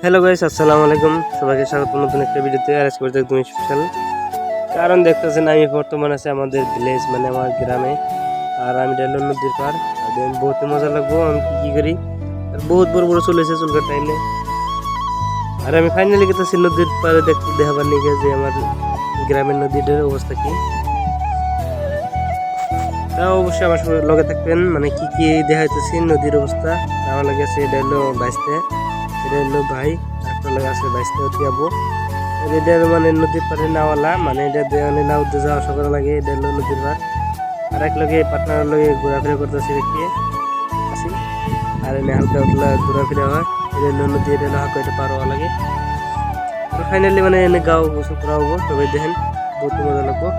Hello guys, আসসালামু আলাইকুম। সবাইকে স্বাগত নতুন একটা ভিডিওতে। আর আজকে একদম স্পেশাল, কারণ দেখতেছেন আমি বর্তমান আছে আমাদের ভিলেজ, মানে আমার গ্রামে। আর আমি ডাইলো নদীর পার। বহুত মজা লাগবো আমি কি করি। আর বহুত বড় বড় চলেছে চুলকার টাইমে। আর আমি ফাইনালি গেতেছি নদীর পারে দেখতে দেখাবার নিয়ে যে আমার গ্রামের নদীটার অবস্থা কি। তা অবশ্যই আমার সঙ্গে লগে থাকবেন, মানে কি কি দেখাইতেছি নদীর অবস্থা। আমার লাগে আছে এটা হলো বাইসতে, এটা হলো ভাই, একটা লাগে আছে বাইসতে হতে যাবো। এটা মানে নদীর পাড়ে নাওয়ালা, মানে এটা মানে নাও দিয়ে যাওয়া আসা করা লাগে। এটা হলো নদীর পাড়। আর এক লগে পার্টনার লগে ঘোরাফেরা করতেছি দেখি আসি। আর এনে হালকা উঠলা ঘোরাফেরা হয়। এটা হলো নদী, এটা হলো হালকা এটা পার হওয়া লাগে। আর ফাইনালি মানে এনে গাও গোসল করা হবো, তবে দেখেন বহুত মজা লাগবো।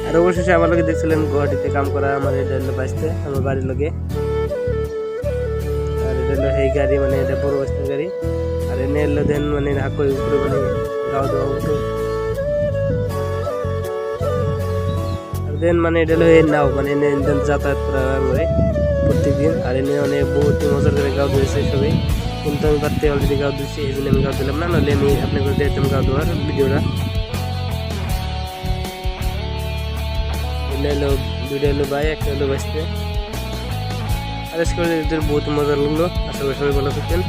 আর অবশেষে আমার লগে দেখছিলেন গুয়াহাটিতে কাম করা আমার এটা হলো বাইসতে আমার বাড়ির লগে। আর এটা হলো এই গাড়ি, মানে এটা বড় বাইসতের গাড়ি। আর এনে এলো দেন মানে হাকই উপরে মানে গাও দেওয়া হতো। আর দেন মানে এটা হলো এই নাও, মানে এনে যাতায়াত করা হয় প্রত্যেকদিন। আর এনে মানে বহুত মজার করে গাও দিয়েছে সবাই, কিন্তু আমি বাড়তে অলরেডি গাও দিচ্ছি, এই জন্য আমি গাও দিলাম না, নাহলে আমি আপনাকে দিতাম গাও দেওয়ার ভিডিওটা। এটা হলো দুইটা হলো ভাই, একটা হলো বাইসতে। আর আজকে বহুত মজা লাগলো। আশা করি সবাই ভালো থাকবেন।